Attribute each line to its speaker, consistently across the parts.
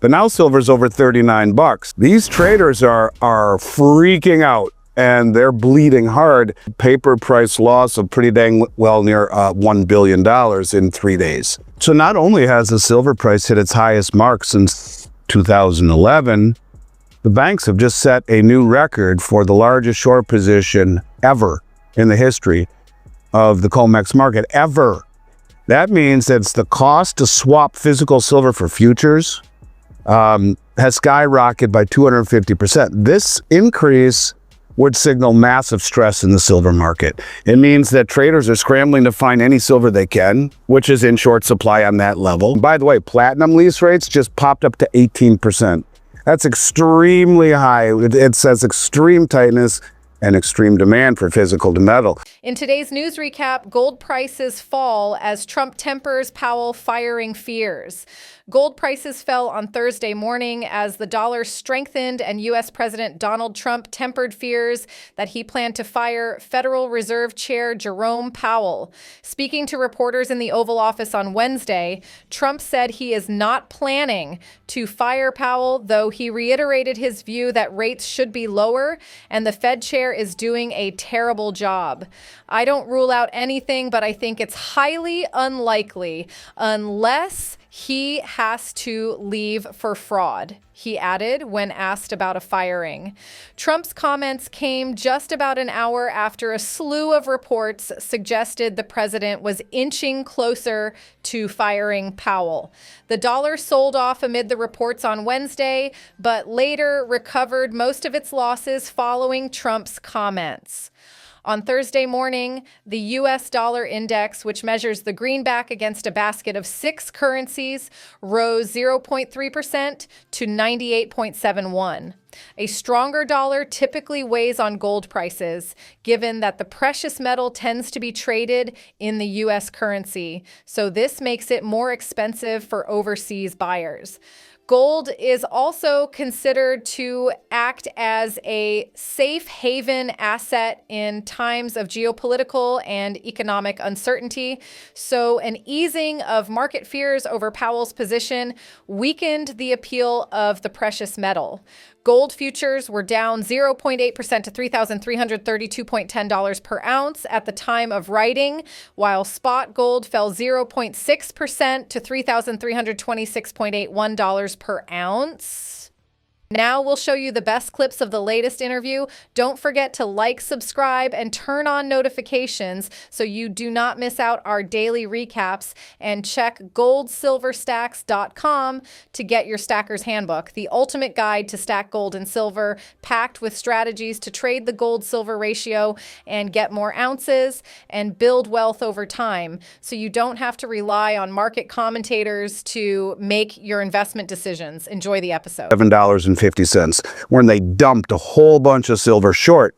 Speaker 1: But now silver's over 39 bucks. These traders are freaking out and they're bleeding hard. Paper price loss of pretty dang well near $1 billion in 3 days. So not only has the silver price hit its highest mark since 2011, the banks have just set a new record for the largest short position ever in the history of the COMEX market, ever. That means that it's the cost to swap physical silver for futures has skyrocketed by 250%. This increase would signal massive stress in the silver market. It means that traders are scrambling to find any silver they can, which is in short supply on that level. By the way, platinum lease rates just popped up to 18%. That's extremely high. It says extreme tightness and extreme demand for physical to metal.
Speaker 2: In today's news recap, gold prices fall as Trump tempers Powell firing fears. Gold prices fell on Thursday morning as the dollar strengthened and U.S. President Donald Trump tempered fears that he planned to fire Federal Reserve Chair Jerome Powell. Speaking to reporters in the Oval Office on Wednesday, Trump said he is not planning to fire Powell, though he reiterated his view that rates should be lower and the Fed chair is doing a terrible job. I don't rule out anything, but I think it's highly unlikely unless he has to leave for fraud, he added when asked about a firing. Trump's comments came just about an hour after a slew of reports suggested the president was inching closer to firing Powell. The dollar sold off amid the reports on Wednesday, but later recovered most of its losses following Trump's comments. On Thursday morning, the U.S. dollar index, which measures the greenback against a basket of 6 currencies, rose 0.3% to 98.71. A stronger dollar typically weighs on gold prices, given that the precious metal tends to be traded in the U.S. currency, so this makes it more expensive for overseas buyers. Gold is also considered to act as a safe haven asset in times of geopolitical and economic uncertainty. So an easing of market fears over Powell's position weakened the appeal of the precious metal. Gold futures were down 0.8% to $3,332.10 per ounce at the time of writing, while spot gold fell 0.6% to $3,326.81 per ounce. Now we'll show you the best clips of the latest interview. Don't forget to like, subscribe, and turn on notifications so you do not miss out our daily recaps. And check goldsilverstacks.com to get your Stacker's Handbook, the ultimate guide to stack gold and silver, packed with strategies to trade the gold-silver ratio and get more ounces and build wealth over time, so you don't have to rely on market commentators to make your investment decisions. Enjoy the episode.
Speaker 1: $7.50 when they dumped a whole bunch of silver short.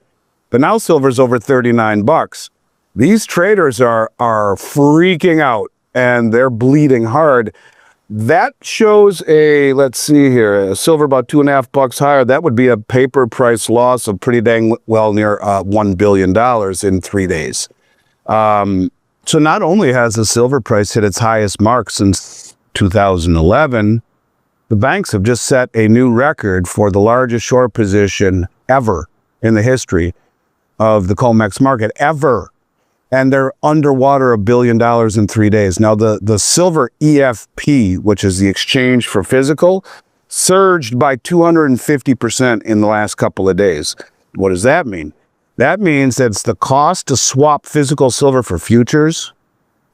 Speaker 1: But now silver's over 39 bucks. These traders are freaking out and they're bleeding hard. That shows let's see here, a silver about 2.5 bucks higher. That would be a paper price loss of pretty dang well near $1 billion in 3 days. So not only has the silver price hit its highest mark since 2011, the banks have just set a new record for the largest short position ever in the history of the COMEX market, ever. And they're underwater $1 billion in 3 days. Now, the silver EFP, which is the exchange for physical, surged by 250% in the last couple of days. What does that mean? That means that it's the cost to swap physical silver for futures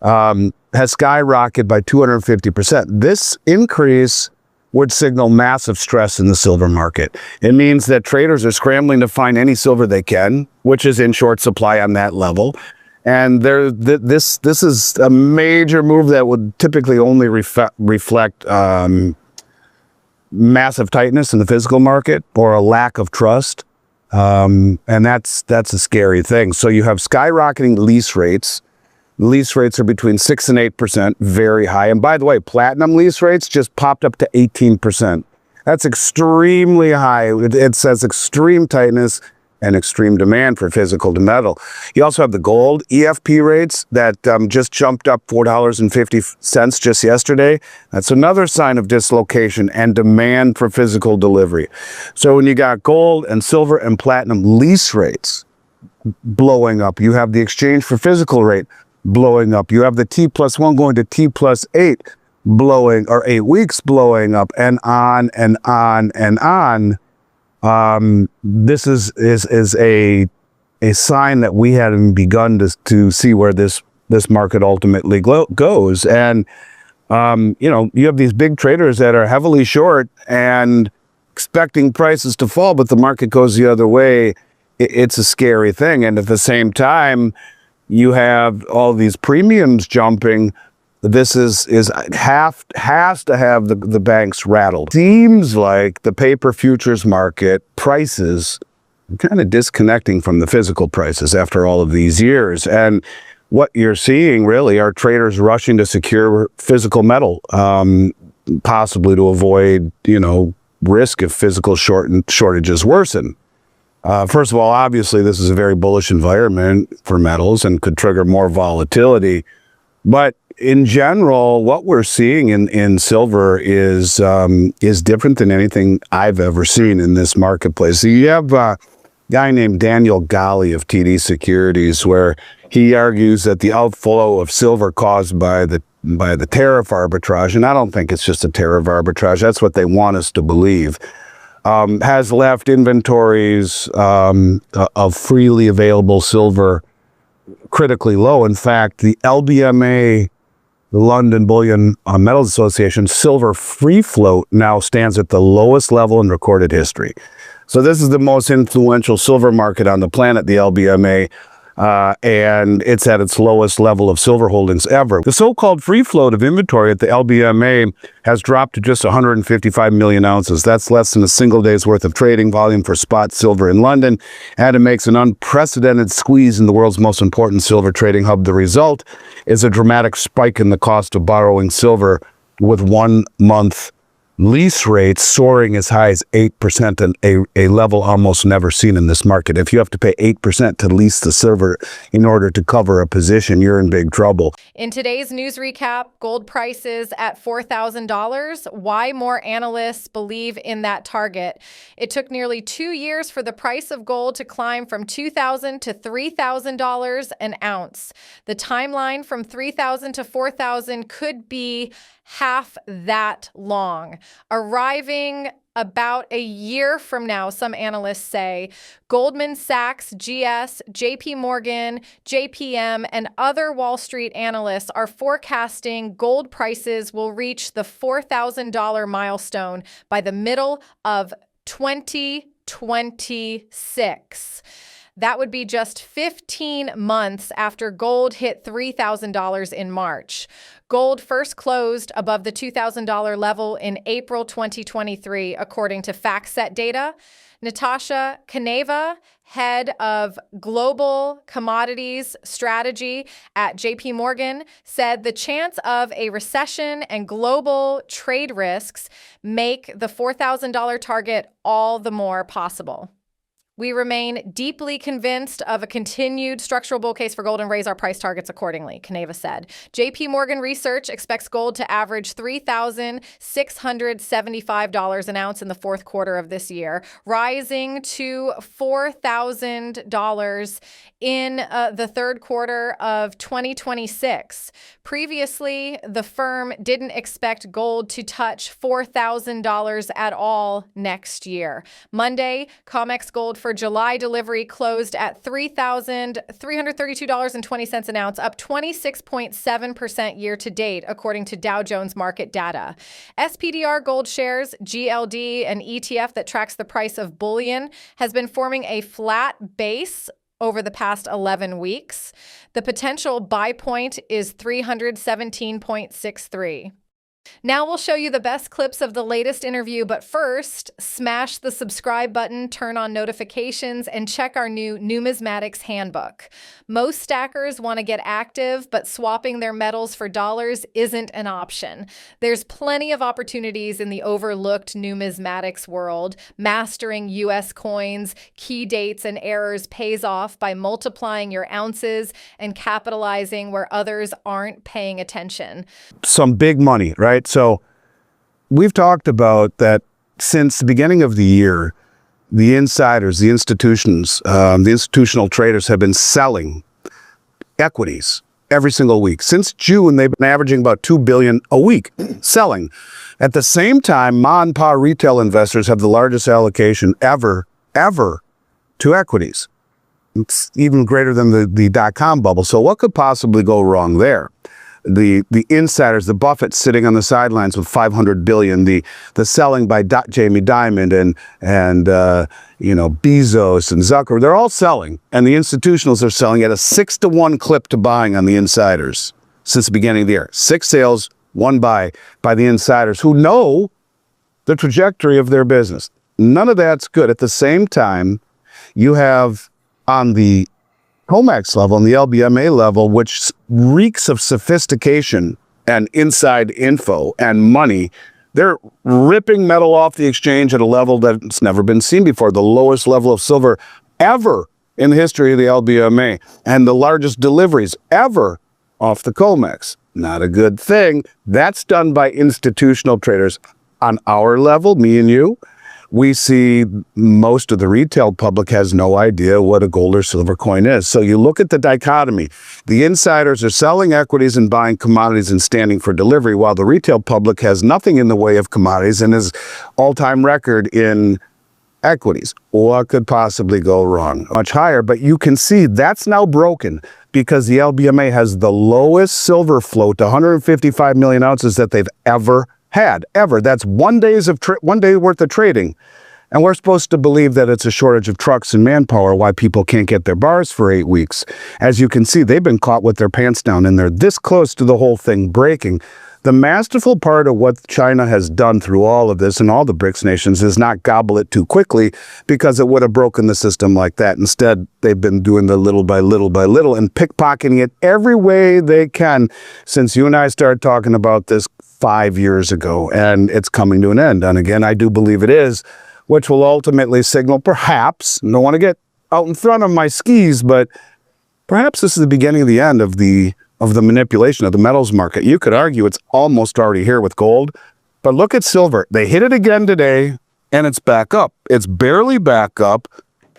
Speaker 1: has skyrocketed by 250%. This increase would signal massive stress in the silver market. It means that traders are scrambling to find any silver they can, which is in short supply on that level. And this is a major move that would typically only reflect massive tightness in the physical market or a lack of trust. And that's a scary thing. So you have skyrocketing lease rates. Lease rates are between 6 and 8%, very high. And by the way, platinum lease rates just popped up to 18%. That's extremely high. It says extreme tightness and extreme demand for physical metal. You also have the gold EFP rates that just jumped up $4.50 just yesterday. That's another sign of dislocation and demand for physical delivery. So when you got gold and silver and platinum lease rates blowing up, you have the exchange for physical rate blowing up, you have the T+1 going to T+8 blowing, or 8 weeks blowing up, and on and on and on. This is a sign that we hadn't begun to see where this market ultimately goes. And you have these big traders that are heavily short and expecting prices to fall, but the market goes the other way. It's a scary thing. And at the same time, you have all these premiums jumping. This has to have the banks rattled. Seems like the paper futures market prices are kind of disconnecting from the physical prices after all of these years. And what you're seeing really are traders rushing to secure physical metal, possibly to avoid, risk if physical shortages worsen. First of all, obviously, this is a very bullish environment for metals and could trigger more volatility. But in general, what we're seeing in silver is different than anything I've ever seen in this marketplace. So you have a guy named Daniel Gali of TD Securities, where he argues that the outflow of silver caused by the tariff arbitrage, and I don't think it's just a tariff arbitrage, that's what they want us to believe, has left inventories of freely available silver critically low. In fact, the LBMA, the London Bullion Metals Association, silver free float now stands at the lowest level in recorded history. So this is the most influential silver market on the planet, the LBMA, and it's at its lowest level of silver holdings ever. The so-called free float of inventory at the LBMA has dropped to just 155 million ounces. That's less than a single day's worth of trading volume for spot silver in London, and it makes an unprecedented squeeze in the world's most important silver trading hub. The result is a dramatic spike in the cost of borrowing silver, with 1 month lease rates soaring as high as 8%, and a level almost never seen in this market. If you have to pay 8% to lease the silver in order to cover a position, you're in big trouble.
Speaker 2: In today's news recap, gold prices at $4,000. Why more analysts believe in that target. It took nearly 2 years for the price of gold to climb from $2,000 to $3,000 an ounce. The timeline from $3,000 to $4,000 could be half that long, arriving about a year from now, some analysts say. Goldman Sachs, GS, JP Morgan, JPM, and other Wall Street analysts are forecasting gold prices will reach the $4,000 milestone by the middle of 2026. That would be just 15 months after gold hit $3,000 in March. Gold first closed above the $2,000 level in April 2023, according to FactSet data. Natasha Kaneva, head of global commodities strategy at JP Morgan, said the chance of a recession and global trade risks make the $4,000 target all the more possible. We remain deeply convinced of a continued structural bull case for gold and raise our price targets accordingly, Kaneva said. JP Morgan Research expects gold to average $3,675 an ounce in the fourth quarter of this year, rising to $4,000 in the third quarter of 2026. Previously, the firm didn't expect gold to touch $4,000 at all next year. Monday, COMEX gold for July delivery closed at $3,332.20 an ounce, up 26.7% year to date, according to Dow Jones market data. SPDR Gold Shares, GLD, an ETF that tracks the price of bullion, has been forming a flat base over the past 11 weeks. The potential buy point is 317.63. Now we'll show you the best clips of the latest interview, but first, smash the subscribe button, turn on notifications, and check our new Numismatics Handbook. Most stackers want to get active, but swapping their metals for dollars isn't an option. There's plenty of opportunities in the overlooked numismatics world. Mastering U.S. coins, key dates, and errors pays off by multiplying your ounces and capitalizing where others aren't paying attention.
Speaker 1: Some big money, right? So we've talked about that since the beginning of the year. The insiders, the institutions, the institutional traders have been selling equities every single week. Since June, they've been averaging about $2 billion a week selling. At the same time, ma and pa retail investors have the largest allocation ever to equities. It's even greater than the dot-com bubble. So what could possibly go wrong there? The insiders, the Buffett sitting on the sidelines with $500 billion, the selling by Jamie Dimon and Bezos and Zucker, they're all selling, and the institutionals are selling at a 6-to-1 clip to buying on the insiders since the beginning of the year. 6 sales, 1 buy by the insiders who know the trajectory of their business. None of that's good. At the same time, you have on the COMEX level and the LBMA level, which reeks of sophistication and inside info and money, they're ripping metal off the exchange at a level that's never been seen before, the lowest level of silver ever in the history of the LBMA, and the largest deliveries ever off the COMEX. Not a good thing. That's done by institutional traders. On our level, me and you, we see most of the retail public has no idea what a gold or silver coin is. So you look at the dichotomy. The insiders are selling equities and buying commodities and standing for delivery, while the retail public has nothing in the way of commodities and is all-time record in equities. What could possibly go wrong? Much higher, but you can see that's now broken because the LBMA has the lowest silver float, 155 million ounces that they've ever had, ever. That's 1 day worth of trading. And we're supposed to believe that it's a shortage of trucks and manpower why people can't get their bars for 8 weeks. As you can see, they've been caught with their pants down and they're this close to the whole thing breaking. The masterful part of what China has done through all of this and all the BRICS nations is not gobble it too quickly, because it would have broken the system like that. Instead, they've been doing the little by little by little and pickpocketing it every way they can since you and I started talking about this 5 years ago, and it's coming to an end. And again, I do believe it is, which will ultimately signal perhaps, I don't want to get out in front of my skis, but perhaps this is the beginning of the end of the manipulation of the metals market. You could argue it's almost already here with gold, but look at silver. They hit it again today, and it's back up. It's barely back up,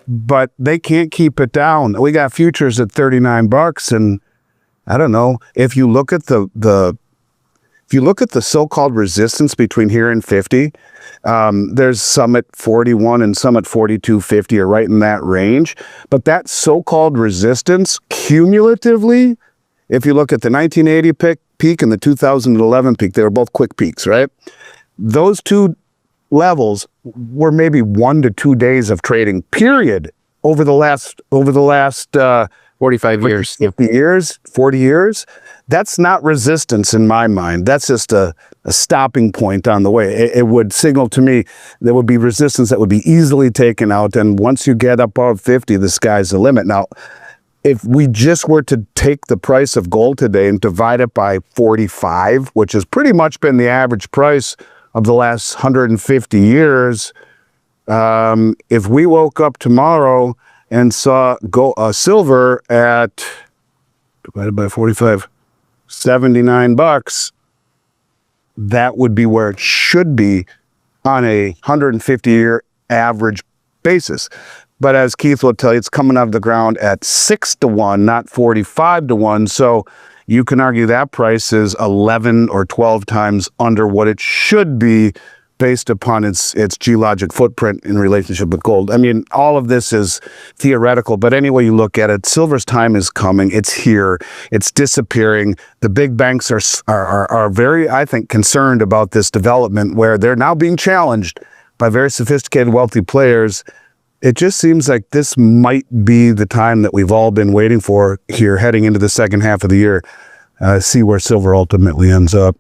Speaker 1: but they can't keep it down. We got futures at 39 bucks, and I don't know, if you look at the so-called resistance between here and 50, there's some at 41 and some at 42.50 are right in that range. But that so-called resistance, cumulatively, if you look at the 1980 peak and the 2011 peak, they were both quick peaks, right? Those two levels were maybe 1 to 2 days of trading, period, over the last
Speaker 3: 45 years.
Speaker 1: 50 years, 40 years. That's not resistance in my mind. That's just a stopping point on the way. It would signal to me there would be resistance that would be easily taken out. And once you get above 50, the sky's the limit. Now, if we just were to take the price of gold today and divide it by 45, which has pretty much been the average price of the last 150 years, if we woke up tomorrow and saw silver at, divided by 45, 79 bucks, that would be where it should be on a 150-year average basis. But as Keith will tell you, it's coming out of the ground at 6-to-1, not 45-to-1. So you can argue that price is 11 or 12 times under what it should be based upon its geologic footprint in relationship with gold. I mean, all of this is theoretical, but any way you look at it, silver's time is coming. It's here. It's disappearing. The big banks are very, I think, concerned about this development where they're now being challenged by very sophisticated, wealthy players. It just seems like this might be the time that we've all been waiting for here heading into the second half of the year. See where silver ultimately ends up.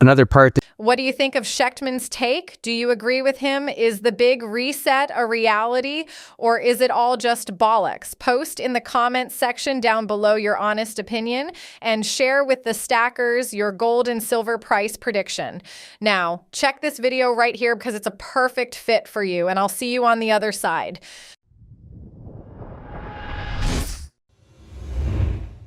Speaker 3: Another part that
Speaker 2: What do you think of Schectman's take? Do you agree with him? Is the big reset a reality, or is it all just bollocks? Post in the comments section down below your honest opinion and share with the stackers your gold and silver price prediction. Now, check this video right here because it's a perfect fit for you, and I'll see you on the other side.